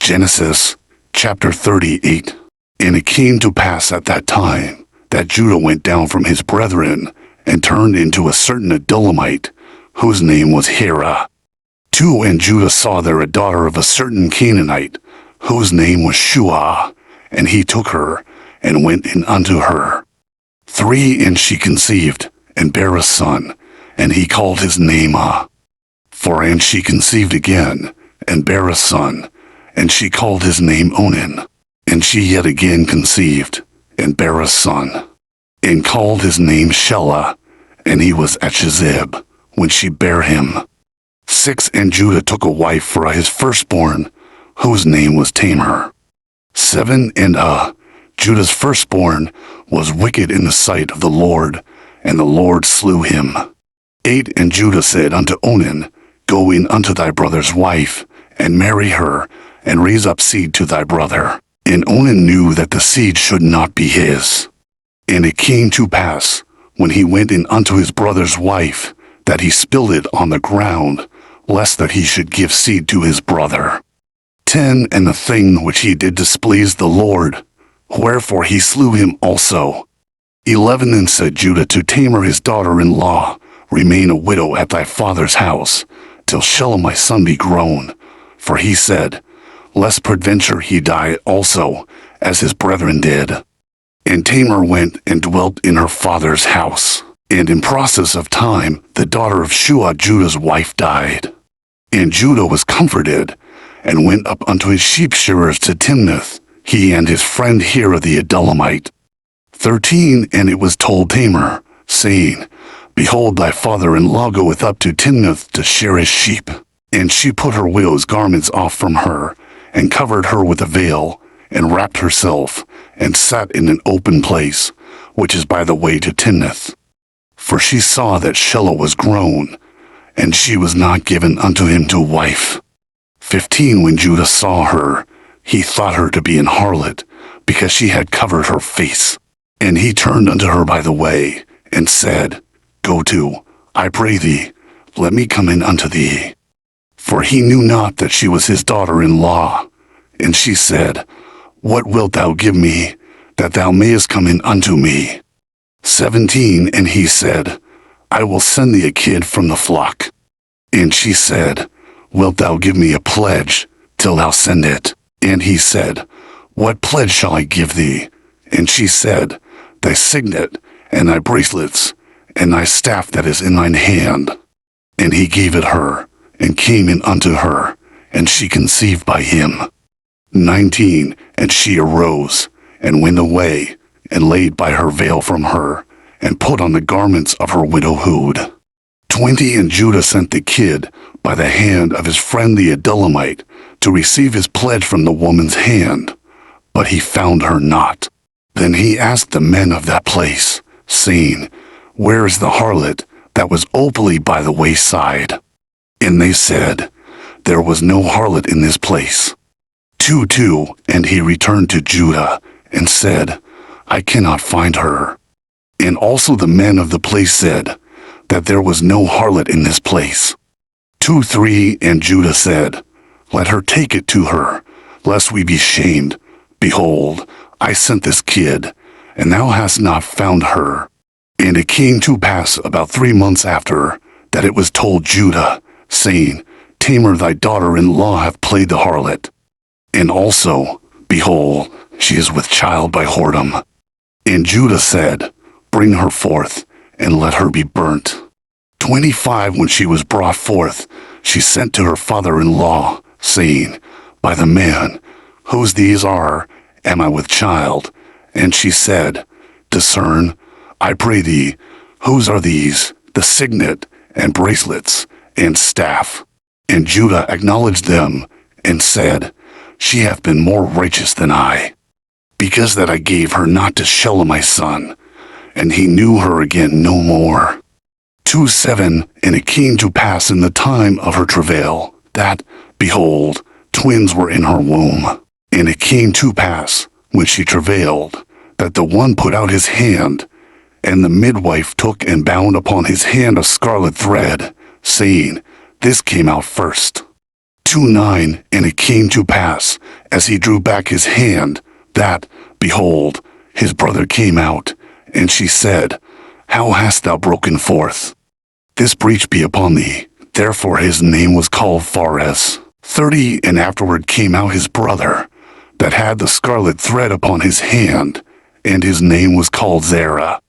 Genesis chapter 38. And it came to pass at that time that Judah went down from his brethren and turned into a certain Adullamite, whose name was Hira. 2. And Judah saw there a daughter of a certain Canaanite, whose name was Shua, and he took her and went in unto her. 3. And she conceived and bare a son, and he called his name 4. And she conceived again and bare a son, and she called his name Onan. And she yet again conceived and bare a son, and called his name Shelah, and he was at Shezib when she bare him. 6. And Judah took a wife for his firstborn, whose name was Tamar. 7. And Judah's firstborn was wicked in the sight of the Lord, and the Lord slew him. 8. And Judah said unto Onan, Go in unto thy brother's wife, and marry her, and raise up seed to thy brother. And Onan knew that the seed should not be his. And it came to pass, when he went in unto his brother's wife, that he spilled it on the ground, lest that he should give seed to his brother. 10. And the thing which he did displeased the Lord, wherefore he slew him also. 11. And said Judah to Tamar his daughter-in-law, Remain a widow at thy father's house, till Shelah my son be grown. For he said, Lest peradventure he die also, as his brethren did. And Tamar went and dwelt in her father's house. And in process of time the daughter of Shua Judah's wife died. And Judah was comforted, and went up unto his sheep shearers to Timnath, he and his friend Hira the Adullamite. 13. And it was told Tamar, saying, Behold, thy father-in-law goeth up to Timnath to shear his sheep. And she put her widow's garments off from her, and covered her with a veil, and wrapped herself, and sat in an open place, which is by the way to Timnath. For she saw that Shelah was grown, and she was not given unto him to wife. 15. When Judah saw her, he thought her to be an harlot, because she had covered her face. And he turned unto her by the way, and said, Go to, I pray thee, let me come in unto thee. For he knew not that she was his daughter-in-law. And she said, What wilt thou give me, that thou mayest come in unto me? 17. And he said, I will send thee a kid from the flock. And she said, Wilt thou give me a pledge, till thou send it? And he said, What pledge shall I give thee? And she said, Thy signet, and thy bracelets, and thy staff that is in thine hand. And he gave it her, and came in unto her, and she conceived by him. 19. And she arose, and went away, and laid by her veil from her, and put on the garments of her widowhood. 20. And Judah sent the kid by the hand of his friend the Adullamite to receive his pledge from the woman's hand, but he found her not. Then he asked the men of that place, saying, Where is the harlot that was openly by the wayside? And they said, There was no harlot in this place. 2. And he returned to Judah, and said, I cannot find her. And also the men of the place said, That there was no harlot in this place. 3. And Judah said, Let her take it to her, lest we be shamed. Behold, I sent this kid, and thou hast not found her. And it came to pass about 3 months after, that it was told Judah, saying, Tamar thy daughter-in-law hath played the harlot. And also, behold, she is with child by whoredom. And Judah said, Bring her forth, and let her be burnt. 25. When she was brought forth, she sent to her father-in-law, saying, By the man, whose these are, am I with child? And she said, Discern, I pray thee, whose are these, the signet, and bracelets, and staff? And Judah acknowledged them, and said, She hath been more righteous than I, because that I gave her not to Shelah my son. And he knew her again no more. 7. And it came to pass in the time of her travail, that, behold, twins were in her womb. And it came to pass, when she travailed, that the one put out his hand, and the midwife took and bound upon his hand a scarlet thread, saying, This came out first. 2:9. And it came to pass, As he drew back his hand, that, behold, his brother came out, and she said, How hast thou broken forth? This breach be upon thee. Therefore his name was called Phares. 30 and afterward came out his brother, that had the scarlet thread upon his hand, and his name was called Zerah.